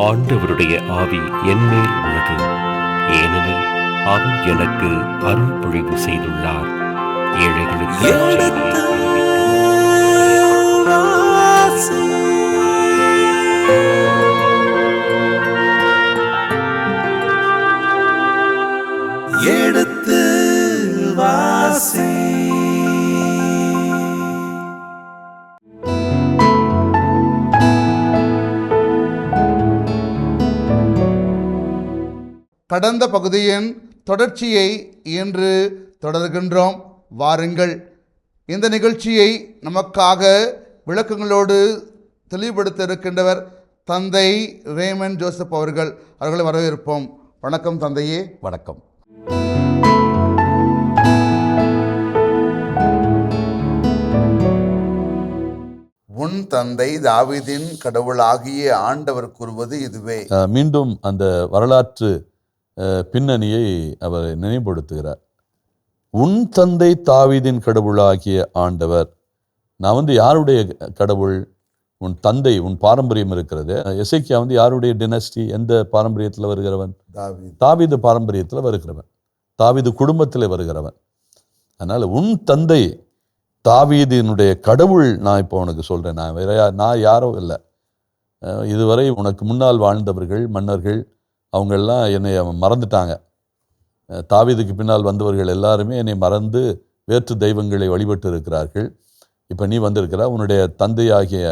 ஆண்டவருடைய ஆவி என்மேல் உள்ளது, ஏனெனில் அவர் எனக்கு அருள் பொழிவு செய்துள்ளார். ஏழைகளுக்கு எடுத்து வாசி. கடந்த பகுதியின் தொடர்ச்சியை இன்று தொடர்கின்றோம். வாருங்கள், இந்த நிகழ்ச்சியை நமக்காக விளக்கங்களோடு தெளிவுபடுத்த இருக்கின்றவர் தந்தை ரேமன் ஜோசப் அவர்களை வரவேற்போம். வணக்கம் தந்தையே. வணக்கம். உன் தந்தை தாவீதின் கடவுளாகிய ஆண்டவர் கூறுவது இதுவே. மீண்டும் அந்த வரலாற்று பின்னணியை அவர் நினைவுபடுத்துகிறார். உன் தந்தை தாவீதின் கடவுளாகிய ஆண்டவர். நான் யாருடைய கடவுள்? உன் தந்தை, உன் பாரம்பரியம் இருக்கிறது. எசேக்கியா யாருடைய டினஸ்டி, எந்த பாரம்பரியத்தில் வருகிறவன்? தாவீது பாரம்பரியத்தில் வருகிறவன், தாவீது குடும்பத்தில் வருகிறவன். அதனால் உன் தந்தை தாவீதினுடைய கடவுள் நான் இப்போ உனக்கு சொல்கிறேன். நான் யாரோ இல்லை. இதுவரை உனக்கு முன்னால் வாழ்ந்தவர்கள், மன்னர்கள், அவங்கெல்லாம் என்னை மறந்துட்டாங்க. தாவீதுக்கு பின்னால் வந்தவர்கள் எல்லாருமே என்னை மறந்து வேற்று தெய்வங்களை வழிபட்டு இருக்கிறார்கள். இப்போ நீ வந்திருக்கிற உன்னுடைய தந்தையாகிய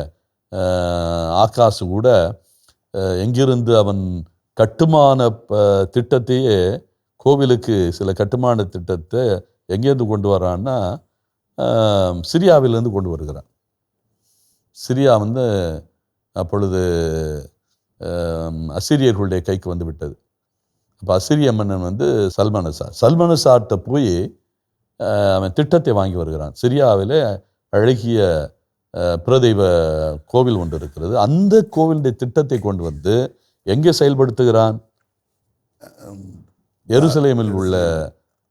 ஆகாசு கூட எங்கிருந்து அவன் கட்டுமான திட்டத்தையே, கோவிலுக்கு சில கட்டுமான திட்டத்தை எங்கேருந்து கொண்டு வரான்னா சிரியாவிலேருந்து கொண்டு வருகிறான். சிரியா அப்பொழுது அசிரியர்களுடைய கைக்கு வந்து விட்டது. அப்போ அசிரிய மன்னன் சல்மனசார்கிட்ட போய் அவன் திட்டத்தை வாங்கி வருகிறான். சிரியாவில் அழகிய பிரதெய்வ கோவில் ஒன்று இருக்கிறது. அந்த கோவிலுடைய திட்டத்தை கொண்டு வந்து எங்கே செயல்படுத்துகிறான்? எருசலேமில் உள்ள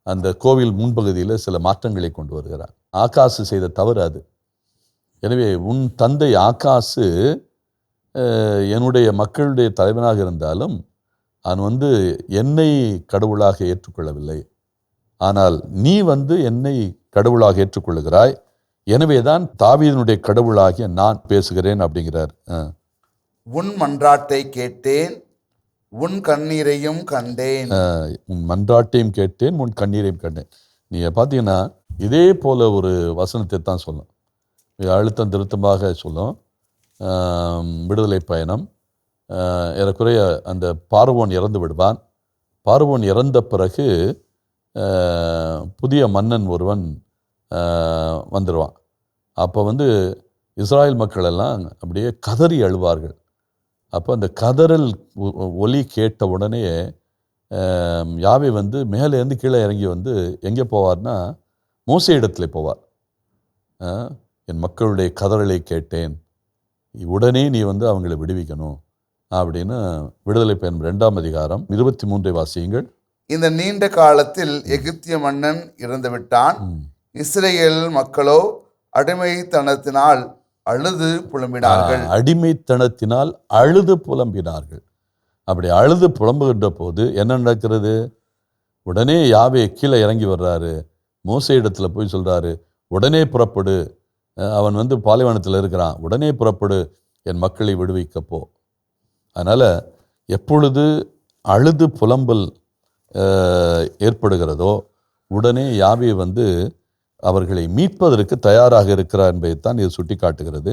அந்த கோவில் முன்பகுதியில் சில மாற்றங்களை கொண்டு வருகிறான். ஆகாசு செய்த தவறு அது. எனவே உன் தந்தை ஆகாசு என்னுடைய மக்களுடைய தலைவனாக இருந்தாலும் அவன் என்னை கடவுளாக ஏற்றுக்கொள்ளவில்லை. ஆனால் நீ என்னை கடவுளாக ஏற்றுக்கொள்ளுகிறாய். எனவே தான் தாவீதினுடைய கடவுளாகிய நான் பேசுகிறேன் அப்படிங்கிறார். உன் மன்றாட்டை கேட்டேன், உன் கண்ணீரையும் கண்டேன். உன் மன்றாட்டையும் கேட்டேன், உன் கண்ணீரையும் கண்டேன். நீங்கள் பார்த்தீங்கன்னா இதே போல ஒரு வசனத்தை தான் சொல்லும், அழுத்தம் திருத்தமாக சொல்லும். விடுதலை பயணம் ஏறக்குறைய அந்த பார்வோன் இறந்து விடுவான். பார்வோன் இறந்த பிறகு புதிய மன்னன் ஒருவன் வந்துடுவான். அப்போ இஸ்ராயல் மக்கள் எல்லாம் அப்படியே கதறி அழுவார்கள். அப்போ அந்த கதறல் ஒலி கேட்ட உடனே யாவே மேலேருந்து கீழே இறங்கி எங்கே போவார்னா மோசே இடத்துல போவார். என் மக்களுடைய கதறலை கேட்டேன், உடனே நீ அவங்களை விடுவிக்கணும் அப்படின்னு. விடுதலை பயணம் 2ஆம் அதிகாரம் 23 வாசியுங்கள். இந்த நீண்ட காலத்தில் எகிப்திய மன்னன் இறந்து விட்டான். இஸ்ரேல் மக்களோ அடிமைத்தனத்தினால் அழுது புலம்பினார்கள். அடிமைத்தனத்தினால் அழுது புலம்பினார்கள். அப்படி அழுது புலம்புகின்ற போது என்ன நடக்கிறது? உடனே யாவே கீழே இறங்கி வர்றாரு. மோசே இடத்துல போய் சொல்றாரு, உடனே புறப்படு, அவன் பாலைவனத்தில் இருக்கிறான், உடனே புறப்படு, என் மக்களை விடுவிக்கப்போ. அதனால் எப்பொழுது அழுது புலம்பல் ஏற்படுகிறதோ உடனே யாவே அவர்களை மீட்பதற்கு தயாராக இருக்கிறார் என்பதைத்தான் இது சுட்டி காட்டுகிறது.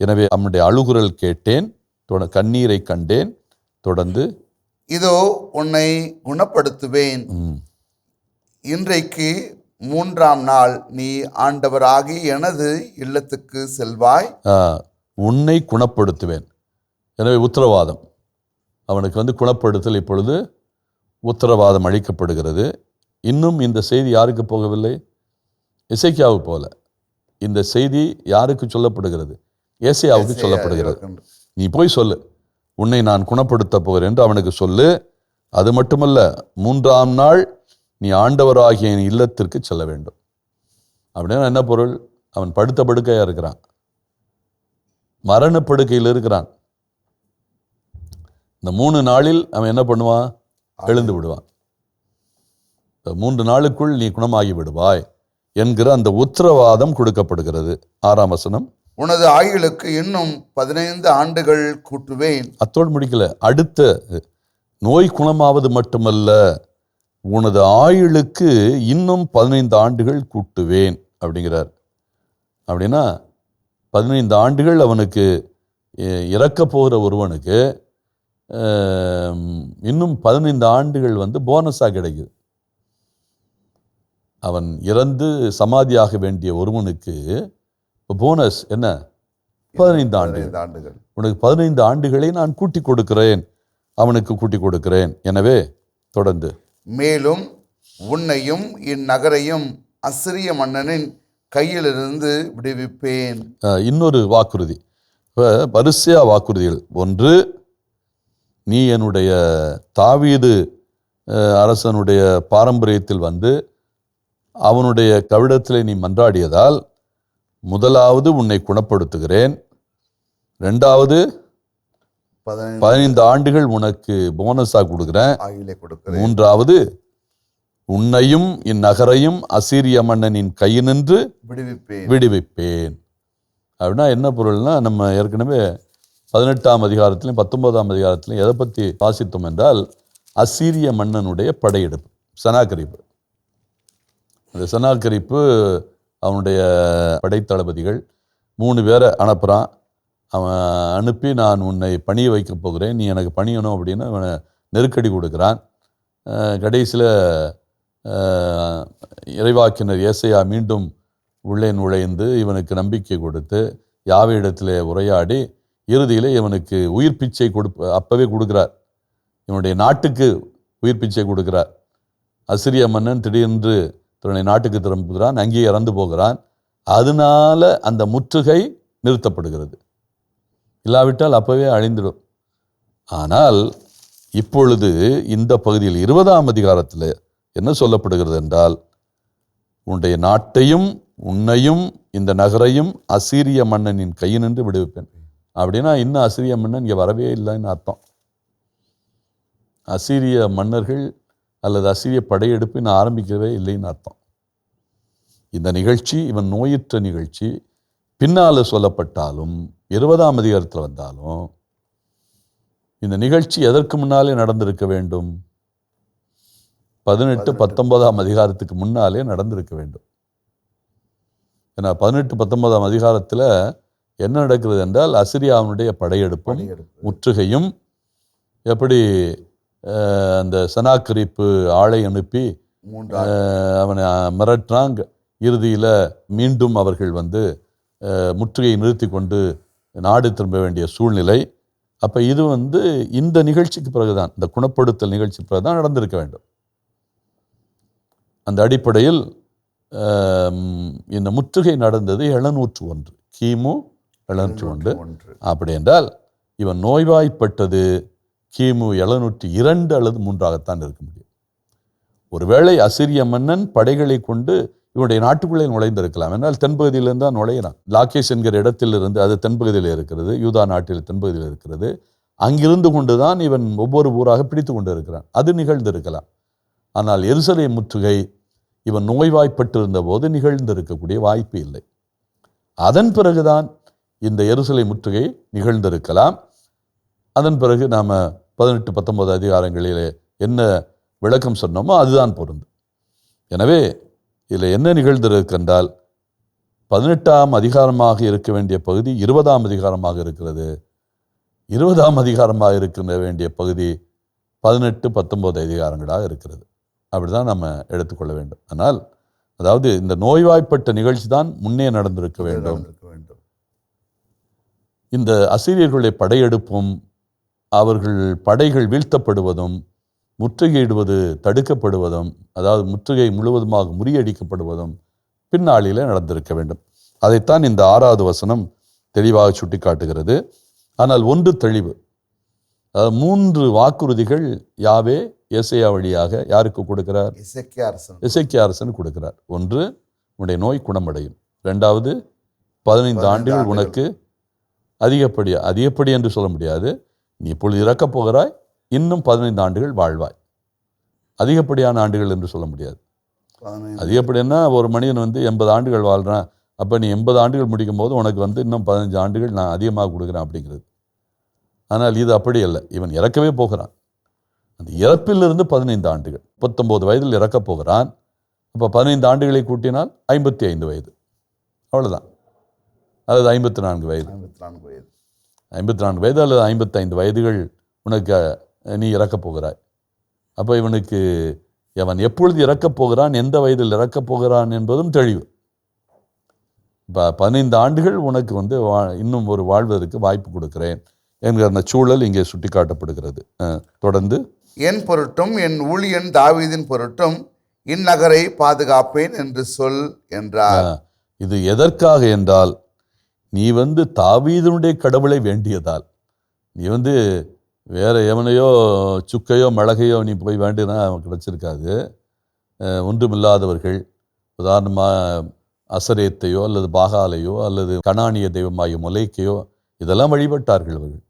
எனவே அவனுடைய அழுகுரல் கேட்டேன், கண்ணீரை கண்டேன். தொடர்ந்து இதோ உன்னை குணப்படுத்துவேன், இன்றைக்கு 3ஆம் நாள் நீ ஆண்டவராகி எனது இல்லத்துக்கு செல்வாய். உன்னை குணப்படுத்துவேன். எனவே உத்தரவாதம், அவனுக்கு குணப்படுத்தல் இப்பொழுது உத்தரவாதம் அளிக்கப்படுகிறது. இன்னும் இந்த செய்தி யாருக்கு போகவில்லை? எசேக்கியாவுக்கு போல. இந்த செய்தி யாருக்கு சொல்லப்படுகிறது? ஏசாயாவுக்கு சொல்லப்படுகிறது. நீ போய் சொல்லு, உன்னை நான் குணப்படுத்த போகிறேன் என்று அவனுக்கு சொல்லு. அது மட்டுமல்ல, 3ஆம் நாள் நீ ஆண்டவராகிய என் இல்லத்திற்கு செல்ல வேண்டும். அப்படின்னா என்ன பொருள்? அவன் படுத்த படுக்கையாக இருக்கிறான், மரணப்படுக்கையில் இருக்கிறான். இந்த 3 நாளில் அவன் என்ன பண்ணுவான்? எழுந்து விடுவான். 3 நாளுக்குள் நீ குணமாகி விடுவாய் என்கிற அந்த உத்தரவாதம் கொடுக்கப்படுகிறது. 6ஆம் வசனம், உனது ஆயுளுக்கு இன்னும் 15 ஆண்டுகள் கூட்டுவேன். அத்தோடு முடிக்கல. அடுத்த நோய் குணமாவது மட்டுமல்ல, உனது ஆயுளுக்கு இன்னும் 15 ஆண்டுகள் கூட்டுவேன் அப்படிங்கிறார். அப்படின்னா 15 ஆண்டுகள் அவனுக்கு இறக்க போகிற ஒருவனுக்கு இன்னும் 15 ஆண்டுகள் போனஸாக கிடைக்குது. அவன் இறந்து சமாதியாக வேண்டிய ஒருவனுக்கு போனஸ் என்ன? 15 ஆண்டுகள். உனக்கு 15 ஆண்டுகளை நான் கூட்டி கொடுக்கிறேன், அவனுக்கு கூட்டி கொடுக்கிறேன். எனவே தொடர்ந்து, மேலும் உன்னையும் இந்நகரையும் அசிரிய மன்னனின் கையிலிருந்து விடுவிப்பேன். இன்னொரு வாக்குறுதி. இப்போ வரிசையா வாக்குறுதிகள். ஒன்று, நீ என்னுடைய தாவீது அரசனுடைய பாரம்பரியத்தில் அவனுடைய கவிடத்திலே நீ மன்றாடியதால் முதலாவது உன்னை குணப்படுத்துகிறேன். 2வது 15 ஆண்டுகள் உனக்கு போனஸாக கொடுக்குறேன். 3வது உன்னையும் இந்நகரையும் அசீரிய மன்னனின் கையினின்று விடுவிப்பேன். அப்படின்னா என்ன பொருள்னா, நம்ம ஏற்கனவே 18ஆம் அதிகாரத்திலும் 19ஆம் அதிகாரத்திலும் எதை பற்றி வாசித்தோம் என்றால், அசீரிய மன்னனுடைய படையெடுப்பு, சனாக்கரிப்பு. அந்த சனாக்கரிப்பு, அவனுடைய படைத்தளபதிகள் 3 பேரை அனுப்புகிறான். அவன் அனுப்பி, நான் உன்னை பணிய வைக்க போகிறேன், நீ எனக்கு பணியணும் அப்படின்னு அவனை நெருக்கடி கொடுக்குறான். கடைசியில் இறைவாக்கினர் ஏசையா மீண்டும் உள்ளே நுழைந்து இவனுக்கு நம்பிக்கை கொடுத்து யாவே இடத்திலே உரையாடி இறுதியில் இவனுக்கு உயிர் பிச்சை அப்பவே கொடுக்குறார். இவனுடைய நாட்டுக்கு உயிர் பிச்சை கொடுக்குறார். அசிரிய மன்னன் திடீரென்று தன்னுடைய நாட்டுக்கு திரும்புகிறான், அங்கேயே இறந்து போகிறான். அதனால அந்த முற்றுகை நிறுத்தப்படுகிறது. இல்லாவிட்டால் அப்பவே அழிந்துடும். ஆனால் இப்பொழுது இந்த பகுதியில் 20ஆம் அதிகாரத்தில் என்ன சொல்லப்படுகிறது என்றால், உன்னுடைய நாட்டையும் உன்னையும் இந்த நகரையும் அசீரிய மன்னனின் கையினின்று விடுவிப்பேன். அப்படின்னா இன்னும் அசீரிய மன்னன் இங்கே வரவே இல்லைன்னு அர்த்தம். அசீரிய மன்னர்கள் அல்லது அசீரிய படையெடுப்பு இன்னும் ஆரம்பிக்கவே இல்லைன்னு அர்த்தம். இந்த நிகழ்ச்சி, இவன் நோயுற்ற நிகழ்ச்சி பின்னால் சொல்லப்பட்டாலும் 20ஆம் அதிகாரத்தில் வந்தாலும் இந்த நிகழ்ச்சி எதற்கு முன்னாலே நடந்திருக்க வேண்டும்? 18, 19ஆம் அதிகாரத்துக்கு முன்னாலே நடந்திருக்க வேண்டும். ஏன்னா 18, 19ஆம் அதிகாரத்தில் என்ன நடக்கிறது என்றால், அசிரியாவினுடைய படையெடுப்பும் முற்றுகையும், எப்படி அந்த சனாக்கரிப்பு ஆளை அனுப்பி அவனை மிரட்டுறாங்க. இறுதியில் மீண்டும் அவர்கள் முற்றுகையை நிறுத்தி கொண்டு நாடு திரும்ப வேண்டிய சூழ்நிலை. அப்போ இது இந்த நிகழ்ச்சிக்கு பிறகுதான், இந்த குணப்படுத்தல் நிகழ்ச்சி பிறகுதான் நடந்திருக்க வேண்டும். அந்த அடிப்படையில் இந்த முற்றுகை நடந்தது 701, கிமு 701. அப்படி என்றால் இவன் நோய்வாய்ப்பட்டது கிமு 702 அல்லது 3ஆகத்தான் இருக்க முடியும். ஒருவேளை அசிரிய மன்னன் படைகளை கொண்டு இவனுடைய நாட்டுக்குள்ளே நுழைந்திருக்கலாம். என்றால் தென்பகுதியிலிருந்து தான் நுழையிறான். லாக்கேஷ் என்கிற இடத்திலிருந்து, அது தென்பகுதியில் இருக்கிறது, யூதா நாட்டில் தென்பகுதியில் இருக்கிறது. அங்கிருந்து கொண்டுதான் இவன் ஒவ்வொரு ஊராக பிடித்து கொண்டு இருக்கிறான். அது நிகழ்ந்திருக்கலாம். ஆனால் எருசலேம் முற்றுகை இவன் நோய்வாய்ப்பட்டிருந்த போது நிகழ்ந்திருக்கக்கூடிய வாய்ப்பு இல்லை. அதன் பிறகுதான் இந்த எருசலேம் முற்றுகை நிகழ்ந்திருக்கலாம். அதன் பிறகு நாம் 18, 19 அதிகாரங்களிலே என்ன விளக்கம் சொன்னோமோ அதுதான் பொருந்தும். எனவே இதில் என்ன நிகழ்ந்திருக்கின்றால், 18ஆம் அதிகாரமாக இருக்க வேண்டிய பகுதி 20ஆம் அதிகாரமாக இருக்கிறது. 20ஆம் அதிகாரமாக இருக்க வேண்டிய பகுதி 18, 19 அதிகாரங்களாக இருக்கிறது. அப்படிதான் நம்ம எடுத்துக்கொள்ள வேண்டும். ஆனால் அதாவது இந்த நோய்வாய்ப்பட்ட நிகழ்ச்சி தான் முன்னே நடந்திருக்க வேண்டும். இந்த அசீரியர்களுடைய படையெடுப்பும் அவர்கள் படைகள் வீழ்த்தப்படுவதும் முற்றுகையிடுவது தடுக்கப்படுவதும், அதாவது முற்றுகை முழுவதுமாக முறியடிக்கப்படுவதும் பின்னாளிலே நடந்திருக்க வேண்டும். அதைத்தான் இந்த 6வது வசனம் தெளிவாக சுட்டி காட்டுகிறது. ஆனால் ஒன்று தெளிவு, அதாவது 3 வாக்குறுதிகள் யாவே ஏசையா வழியாக யாருக்கு கொடுக்கிறார்? எசேக்கியா அரசன் கொடுக்கிறார். ஒன்று, உன்னுடைய நோய் குணமடையும். 2வது, 15 ஆண்டுகள் உனக்கு அதிகப்படி என்று சொல்ல முடியாது, நீ இப்பொழுது இறக்கப் போகிறாய், இன்னும் 15 ஆண்டுகள் வாழ்வாய். அதிகப்படியான ஆண்டுகள் என்று சொல்ல முடியாது. 15. அதிகப்படின்னா ஒரு மனிதன் 80 ஆண்டுகள் வாழ்கிறான், அப்போ நீ 80 ஆண்டுகள் முடிக்கும் போது உனக்கு இன்னும் 15 ஆண்டுகள் நான் அதிகமாக கொடுக்குறேன் அப்படிங்கிறது. ஆனால் இது அப்படி அல்ல. இவன் இறக்கவே போகிறான். அந்த இறப்பிலிருந்து 15 ஆண்டுகள், 39 வயதில் இறக்கப் போகிறான். அப்போ 15 ஆண்டுகளை கூட்டினால் 55 வயது, அவ்வளோதான். அல்லது 54 வயது, 54 வயது, 54 வயது அல்லது 55 வயதுகள் உனக்கு நீ இறக்கப் போகிறாய். அப்போ இவனுக்கு அவன் எப்பொழுது இறக்கப் போகிறான், எந்த வயதில் இறக்கப் போகிறான் என்பதும் தெளிவு. இப்போ 15 ஆண்டுகள் உனக்கு இன்னும் ஒரு வாழ்வதற்கு வாய்ப்பு கொடுக்கிறேன் என்கிற அந்த சூழல் இங்கே சுட்டி காட்டப்படுகிறது. தொடர்ந்து, என் பொருட்டும் என் ஊழியன் தாவீதின் பொருட்டும் இந்நகரை பாதுகாப்பேன் என்று சொல் என்றார். இது எதற்காக என்றால், நீ தாவீதுனுடைய கடவுளை வேண்டியதால். நீ வேற எவனையோ சுக்கையோ மிளகையோ நீ போய் வேண்டினா கிடைச்சிருக்காது. ஒன்றுமில்லாதவர்கள், உதாரணமாக அசரேத்தையோ அல்லது பாகாலையோ அல்லது கனானிய தெய்வமாகிய மொலைக்கையோ இதெல்லாம் வழிபட்டார்கள் அவர்கள்.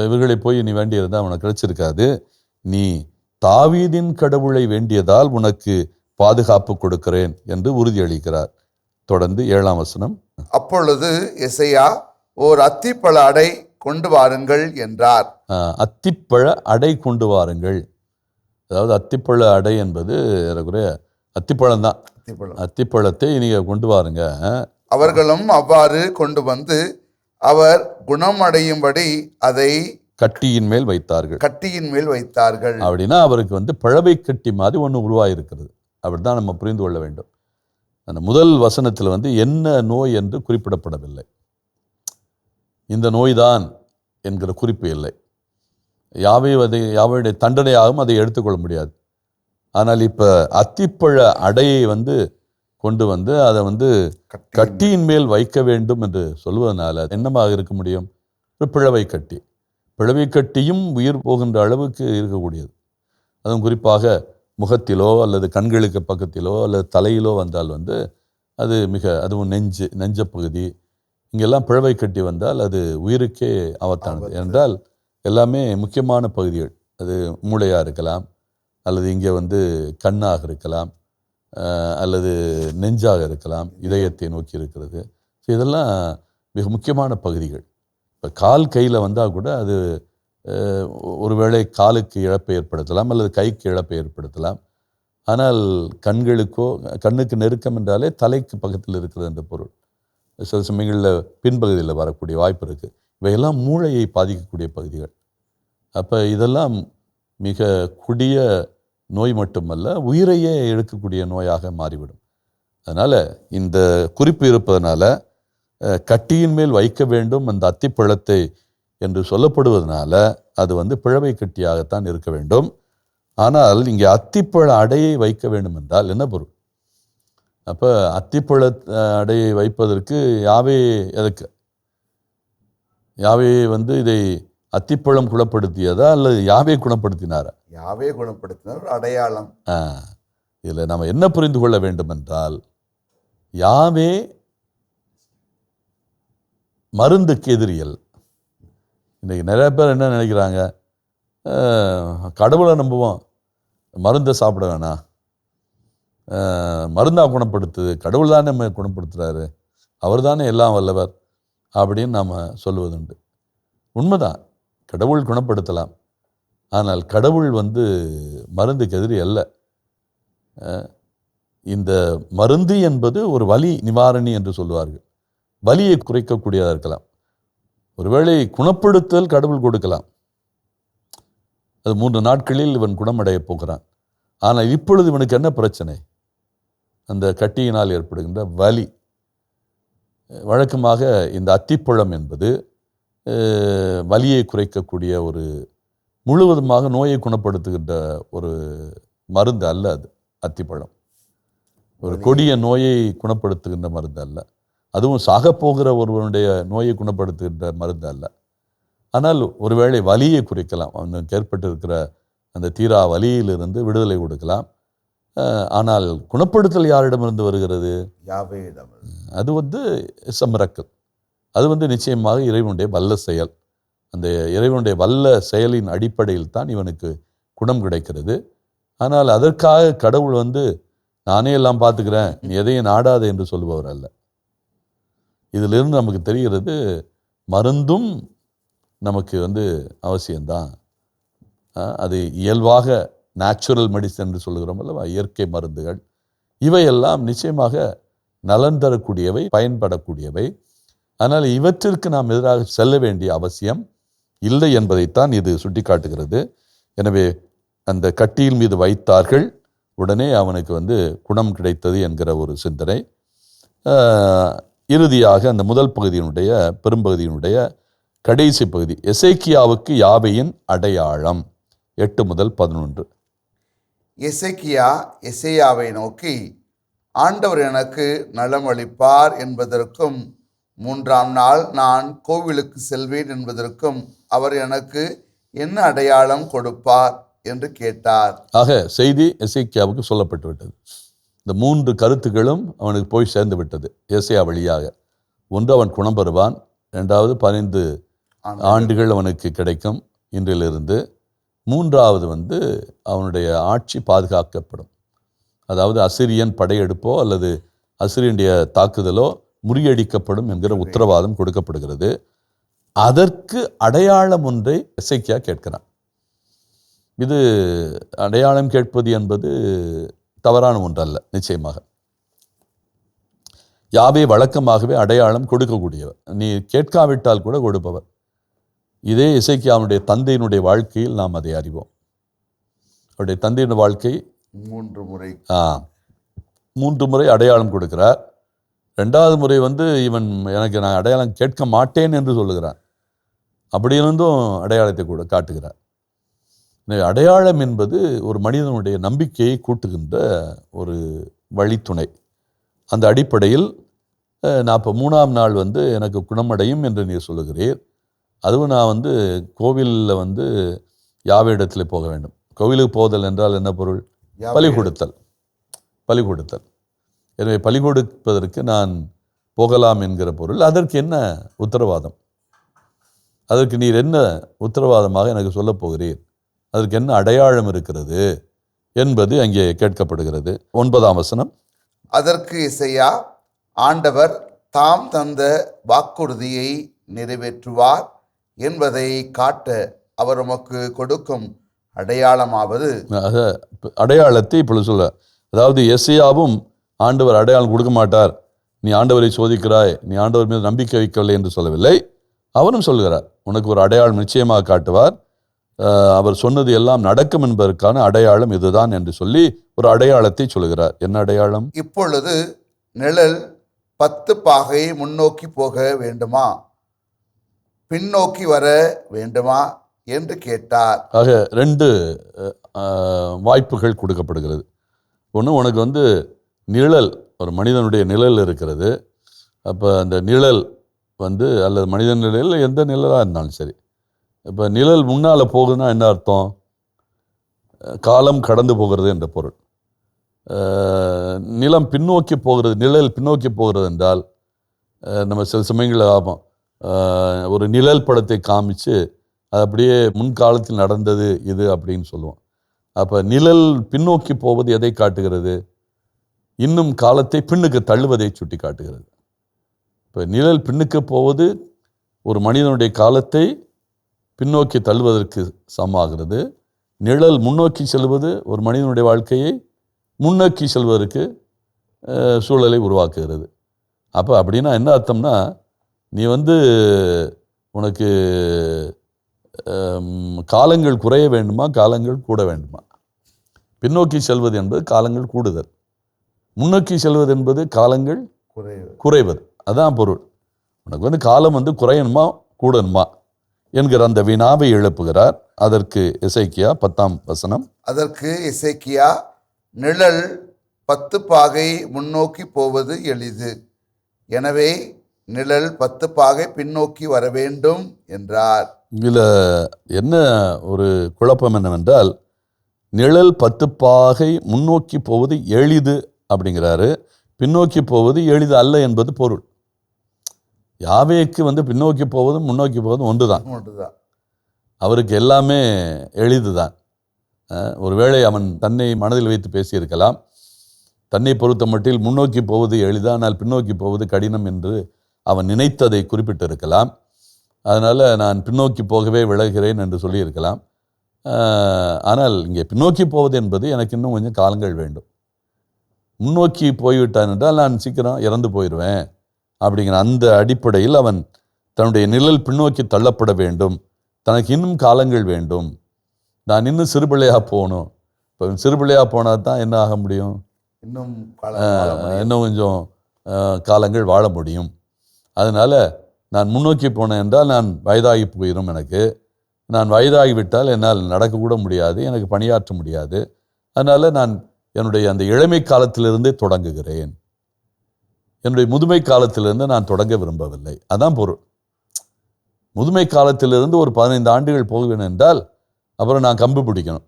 இவர்களை போய் நீ வேண்டியிருந்தால் உனக்கு கிடைச்சிருக்காது. நீ தாவீதின் கடவுளை வேண்டியதால் உனக்கு பாதுகாப்பு கொடுக்கிறேன் என்று உறுதியளிக்கிறார். தொடர்ந்து 7ஆம் வசனம். அப்பொழுது எசையா, ஓர் அத்திப்பழ அடை கொண்டு வாருங்கள் என்றார். அத்திப்பழ அடை கொண்டு வாருங்கள். அதாவது அத்திப்பழ அடை என்பது ஏறக்குறைய அத்திப்பழம் தான். அத்திப்பழத்தை நீங்கள் கொண்டு வாருங்க. அவர்களும் அவ்வாறு கொண்டு வந்து அவர் குணமடையும்படி அதை கட்டியின் மேல் வைத்தார்கள். கட்டியின் மேல் வைத்தார்கள். அப்படின்னா அவருக்கு பழவை கட்டி மாதிரி ஒன்று உருவாயிருக்கிறது. அப்படிதான் நம்ம புரிந்து கொள்ள வேண்டும். அந்த முதல் வசனத்தில் என்ன நோய் என்று குறிப்பிடப்படவில்லை. இந்த நோய்தான் என்கிற குறிப்பு இல்லை. யாவையுடைய தண்டனையாகவும் அதை எடுத்துக்கொள்ள முடியாது. ஆனால் இப்போ அத்திப்பழ அடையை கொண்டு அதை கட்டியின் மேல் வைக்க வேண்டும் என்று சொல்வதனால என்னமாக இருக்க முடியும்? ஒரு பிழவை கட்டி. பிழவை கட்டியும் உயிர் போகின்ற அளவுக்கு இருக்கக்கூடியது. அதுவும் குறிப்பாக முகத்திலோ அல்லது கண்களுக்கு பக்கத்திலோ அல்லது தலையிலோ வந்தால் அது அதுவும் நெஞ்ச பகுதி இங்கெல்லாம் பிழவை கட்டி வந்தால் அது உயிருக்கே ஆபத்தானது. என்றால் எல்லாமே முக்கியமான பகுதிகள். அது மூளையாக இருக்கலாம், அல்லது இங்கே கண்ணாக இருக்கலாம், அல்லது நெஞ்சாக இருக்கலாம், இதயத்தை நோக்கி இருக்கிறது. ஸோ இதெல்லாம் மிக முக்கியமான பகுதிகள். இப்போ கால் கையில் வந்தால் கூட அது ஒருவேளை காலுக்கு இழப்பை ஏற்படுத்தலாம் அல்லது கைக்கு இழப்பை ஏற்படுத்தலாம். ஆனால் கண்ணுக்கு நெருக்கம் என்றாலே தலைக்கு பக்கத்தில் இருக்கிறது என்ற பொருள். சில சமயங்களில் பின்பகுதியில் வரக்கூடிய வாய்ப்பு இருக்குது. இவையெல்லாம் மூளையை பாதிக்கக்கூடிய பகுதிகள். அப்போ இதெல்லாம் மிக கொடிய நோய் மட்டுமல்ல, உயிரையே எடுக்கக்கூடிய நோயாக மாறிவிடும். அதனால் இந்த குறிப்பு இருப்பதனால கட்டியின் மேல் வைக்க வேண்டும் அந்த அத்திப்பழத்தை என்று சொல்லப்படுவதனால அது பிழவை கட்டியாகத்தான் இருக்க வேண்டும். ஆனால் இங்கே அத்திப்பழ அடையை வைக்க வேண்டும் என்றால் என்ன பொருள்? அப்போ அத்திப்பழ அடையை வைப்பதற்கு யாவே எதற்கு? யாவே இதை அத்திப்பழம் குணப்படுத்தியதா அல்லது யாவே குணப்படுத்தினாரா? யாவே குணப்படுத்தினார், அடையாளம். இதில் நம்ம என்ன புரிந்து கொள்ள வேண்டும் என்றால், யாவே மருந்துக்கு எதிரியல். இன்றைக்கி நிறைய பேர் என்ன நினைக்கிறாங்க, கடவுளை நம்புவோம், மருந்தை சாப்பிட வேணாம், மருந்தாக குணப்படுத்துது, கடவுள் தானே நம்ம குணப்படுத்துகிறாரு, அவர் தானே எல்லாம் வல்லவர் அப்படின்னு நாம் சொல்லுவதுண்டு. உண்மைதான், கடவுள் குணப்படுத்தலாம். ஆனால் கடவுள் மருந்துக்கு எதிரி அல்ல. இந்த மருந்து என்பது ஒரு வலி நிவாரணி என்று சொல்லுவார்கள். வலியை குறைக்கக்கூடியதாக இருக்கலாம். ஒருவேளை குணப்படுத்தல் கடவுள் கொடுக்கலாம். அது 3 நாட்களில் இவன் குணமடைய போகிறான். ஆனால் இப்பொழுது இவனுக்கு என்ன பிரச்சனை? அந்த கட்டியினால் ஏற்படுகின்ற வலி. வழக்கமாக இந்த அத்திப்பழம் என்பது வலியை குறைக்கக்கூடிய ஒரு முழுவதுமாக நோயை குணப்படுத்துகின்ற ஒரு மருந்து அல்ல. அது அத்திப்பழம் ஒரு கொடிய நோயை குணப்படுத்துகின்ற மருந்து அல்ல. அதுவும் சாகப்போகிற ஒருவனுடைய நோயை குணப்படுத்துகின்ற மருந்து அல்ல. ஆனால் ஒருவேளை வலியை குறைக்கலாம், அவனுக்கு ஏற்பட்டிருக்கிற அந்த தீரா வலியிலிருந்து விடுதலை கொடுக்கலாம். ஆனால் குணப்படுத்தல் யாரிடமிருந்து வருகிறது? யாவேயிடம். அது சமரக்கல். அது நிச்சயமாக இறைவனுடைய வல்ல செயல். அந்த இறைவனுடைய வல்ல செயலின் அடிப்படையில் தான் இவனுக்கு குணம் கிடைக்கிறது. ஆனால் அதற்காக கடவுள் நானே எல்லாம் பார்த்துக்கிறேன், நீ எதையும் நாடாது என்று சொல்லுபவர் அல்ல. இதிலிருந்து நமக்கு தெரிகிறது மருந்தும் நமக்கு அவசியம்தான். அது இயல்பாக நேச்சுரல் மெடிசன் என்று சொல்லுகிறோம் அல்லவா, இயற்கை மருந்துகள் இவையெல்லாம் நிச்சயமாக நலன் தரக்கூடியவை, பயன்படக்கூடியவை. ஆனால் இவற்றிற்கு நாம் எதிராக செல்ல வேண்டிய அவசியம் இல்லை என்பதைத்தான் இது சுட்டிக்காட்டுகிறது. எனவே அந்த கட்டியின் மீது வைத்தார்கள், உடனே அவனுக்கு குணம் கிடைத்தது என்கிற ஒரு சிந்தனை. இறுதியாக அந்த முதல் பகுதியினுடைய பெரும்பகுதியினுடைய கடைசி பகுதி, எசேக்கியாவுக்கு யாவையின் அடையாளம் 8 முதல் 11. எசேக்கியா எசேயாவை நோக்கி, ஆண்டவர் எனக்கு நலம் அளிப்பார் என்பதற்கும் 3ஆம் நாள் நான் கோவிலுக்கு செல்வேன் என்பதற்கும் அவர் எனக்கு என்ன அடையாளம் கொடுப்பார் என்று கேட்டார். ஆக செய்தி எசேக்கியாவுக்கு சொல்லப்பட்டு விட்டது. இந்த 3 கருத்துக்களும் அவனுக்கு போய் சேர்ந்து விட்டது எசேயா வழியாக. ஒன்று, அவன் குணம் பெறுவான். 2வது, 15 ஆண்டுகள் அவனுக்கு கிடைக்கும் இன்றிலிருந்து. 3வது அவனுடைய ஆட்சி பாதுகாக்கப்படும். அதாவது அசிரியன் படையெடுப்போ அல்லது அசிரியனுடைய தாக்குதலோ முறியடிக்கப்படும் என்கிற உத்தரவாதம் கொடுக்கப்படுகிறது. அதற்கு அடையாளம் ஒன்றை எசேக்கியா கேட்கிறான். இது அடையாளம் கேட்பது என்பது தவறான ஒன்றல்ல. நிச்சயமாக யாவே வழக்கமாகவே அடையாளம் கொடுக்கக்கூடியவர், நீ கேட்காவிட்டால் கூட கொடுப்பவர். இதே எசேக்கியாவுடைய தந்தையினுடைய வாழ்க்கையில் நாம் அதை அறிவோம். அவருடைய தந்தையினுடைய வாழ்க்கை 3 முறை அடையாளம் கொடுக்கிறார். 2வது முறை இவன் நான் அடையாளம் கேட்க மாட்டேன் என்று சொல்லுகிறான். அப்படி இருந்தும் அடையாளத்தை கூட காட்டுகிறார். அடையாளம் என்பது ஒரு மனிதனுடைய நம்பிக்கையை கூட்டுகின்ற ஒரு வழித்துணை. அந்த அடிப்படையில் நான் இப்போ 3ஆம் நாள் எனக்கு குணமடையும் என்று நீர் சொல்லுகிறீர். அதுவும் நான் கோவிலில் யாவே இடத்துல போக வேண்டும். கோவிலுக்கு போதல் என்றால் என்ன பொருள்? பலி கொடுத்தல். எனவே பலி கொடுப்பதற்கு நான் போகலாம் என்கிற பொருள். அதற்கு என்ன உத்தரவாதம்? அதற்கு நீர் என்ன உத்தரவாதமாக எனக்கு சொல்ல போகிறீர்? அதற்கு என்ன அடையாளம் இருக்கிறது என்பது அங்கே கேட்கப்படுகிறது. 9ஆம் வசனம், அதற்கு எசேயா, ஆண்டவர் தாம் தந்த வாக்குறுதியை நிறைவேற்றுவார் என்பதை காட்ட அவர் உமக்கு கொடுக்கும் அடையாளமாவது. அடையாளத்தை இப்பொழுது சொல்ல, அதாவது எசேயாவும் ஆண்டவர் அடையாளம் கொடுக்க மாட்டார், நீ ஆண்டவரை சோதிக்கிறாய், நீ ஆண்டவர் மீது நம்பிக்கை வைக்கவில்லை என்று சொல்லவில்லை. அவரும் சொல்கிறார், உனக்கு ஒரு அடையாளம் நிச்சயமாக காட்டுவார், அவர் சொன்னது எல்லாம் நடக்கும் என்பதற்கான அடையாளம் இதுதான் என்று சொல்லி ஒரு அடையாளத்தை சொல்கிறார். என்ன அடையாளம்? இப்பொழுது நிழல் 10 பாகை முன்னோக்கி போக வேண்டுமா, பின்னோக்கி வர வேண்டுமா என்று கேட்டார். ஆக 2 வாய்ப்புகள் கொடுக்கப்படுகிறது. ஒன்று, உனக்கு நிழல், ஒரு மனிதனுடைய நிழல் இருக்கிறது. அப்போ அந்த நிழல் அல்லது மனித நிழல் எந்த நிழலாக இருந்தாலும் சரி, இப்போ நிழல் முன்னால் போகுதுன்னா என்ன அர்த்தம்? காலம் கடந்து போகிறது என்ற பொருள். நிலம் பின்னோக்கி போகிறது, நிழல் பின்னோக்கி போகிறது என்றால் நம்ம சில சமயங்களில் ஆகும் ஒரு நிழல் படத்தை காமிச்சு அது அப்படியே முன்காலத்தில் நடந்தது இது அப்படின்னு சொல்லுவோம். அப்போ நிழல் பின்னோக்கி போவது எதை காட்டுகிறது? இன்னும் காலத்தை பின்னுக்கு தள்ளுவதை சுட்டி காட்டுகிறது. இப்போ நிழல் பின்னுக்கு போவது ஒரு மனிதனுடைய காலத்தை பின்னோக்கி தள்ளுவதற்கு சமமாகிறது. நிழல் முன்னோக்கி செல்வது ஒரு மனிதனுடைய வாழ்க்கையை முன்னோக்கி செல்வதற்கு சூழலை உருவாக்குகிறது. அப்போ அப்படின்னா என்ன அர்த்தம்னா, நீ உனக்கு காலங்கள் குறைய வேண்டுமா, காலங்கள் கூட வேண்டுமா? பின்னோக்கி செல்வது என்பது காலங்கள் கூடுதல், முன்னோக்கி செல்வது என்பது காலங்கள் குறைவது. அதான் பொருள். உனக்கு காலம் குறையணுமா கூடணுமா என்கிற அந்த வினாவை எழுப்புகிறார். அதற்கு எசேக்கியா 10ஆம் வசனம், அதற்கு எசேக்கியா, நிழல் 10 பாகை முன்னோக்கி போவது எளிது, எனவே நிழல் 10 பாகை பின்னோக்கி வர வேண்டும் என்றார். இதில் என்ன ஒரு குழப்பம் என்னவென்றால், நிழல் 10 பாகை முன்னோக்கி போவது எளிது அப்படிங்கிறாரு, பின்னோக்கி போவது எளிது அல்ல என்பது பொருள். யாவேக்கு பின்னோக்கி போவதும் முன்னோக்கி போவதும் ஒன்றுதான். அவருக்கு எல்லாமே எளிதுதான். ஒருவேளை அவன் தன்னை மனதில் வைத்து பேசியிருக்கலாம். தன்னை பொறுத்த மட்டில் முன்னோக்கி போவது எளிதானால் பின்னோக்கி போவது கடினம் என்று அவன் நினைத்ததை குறிப்பிட்டிருக்கலாம். அதனால் நான் பின்னோக்கி போகவே விலகிறேன் என்று சொல்லியிருக்கலாம். ஆனால் இங்கே பின்னோக்கி போவது என்பது எனக்கு இன்னும் கொஞ்சம் காலங்கள் வேண்டும். முன்னோக்கி போய்விட்டான் என்றால் நான் சீக்கிரம் இறந்து போயிடுவேன் அப்படிங்கிற அந்த அடிப்படையில் அவன் தன்னுடைய நிழல் பின்னோக்கி தள்ளப்பட வேண்டும். தனக்கு இன்னும் காலங்கள் வேண்டும். நான் இன்னும் சிறுபிள்ளையாக போகணும். இப்போ சிறுபிள்ளையாக போனால் தான் என்ன ஆக முடியும்? இன்னும் கொஞ்சம் காலங்கள் வாழ முடியும். அதனால் நான் முன்னோக்கி போனேன் என்றால் நான் வயதாகி போயிடும். நான் வயதாகிவிட்டால் என்னால் நடக்கக்கூட முடியாது, எனக்கு பணியாற்ற முடியாது. அதனால் நான் என்னுடைய அந்த இளமை காலத்திலிருந்தே தொடங்குகிறேன். என்னுடைய முதுமை காலத்திலிருந்து நான் தொடங்க விரும்பவில்லை. அதான் பொருள். முதுமை காலத்திலிருந்து ஒரு 15 ஆண்டுகள் போவேன் என்றால் அப்புறம் நான் கம்பு பிடிக்கணும்.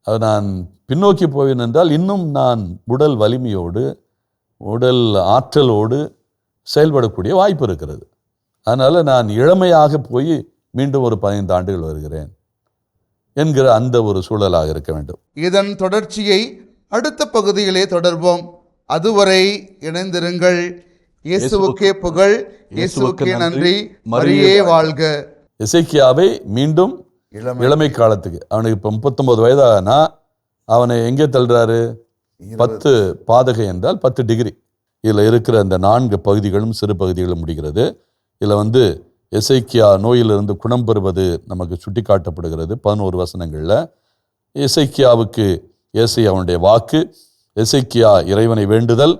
அது நான் பின்னோக்கி போவேன் என்றால் இன்னும் நான் உடல் வலிமையோடு உடல் ஆற்றலோடு செயல்படக்கூடிய வாய்ப்பு இருக்கிறது. அதனால் நான் இளமையாக போய் மீண்டும் ஒரு 15 ஆண்டுகள் வருகிறேன் என்கிற அந்த ஒரு சூழலாக இருக்க வேண்டும். இதன் தொடர்ச்சியை அடுத்த பகுதியிலே தொடர்வோம். அதுவரை இணைந்திருங்கள். இயேசுவுக்கே புகழ், இயேசுவுக்கே நன்றி, மரியே வாழ்க. எசேக்கியாவை மீண்டும் இளமை காலத்துக்கு, அவனுக்கு இப்போ 39 வயதானா அவனை எங்கே தள்ளுறாரு? 10 பாதகை என்றால் 10 டிகிரி. இதில் இருக்கிற அந்த 4 பகுதிகளும் சிறு பகுதிகளும் முடிகிறது. இதில் எசேக்கியா நோயிலிருந்து குணம் பெறுவது நமக்கு சுட்டி காட்டப்படுகிறது 11 வசனங்களில். எசேக்கியாவுக்கு அவனுடைய வாக்கு, எசேக்கியா இறைவனை வேண்டுதல்,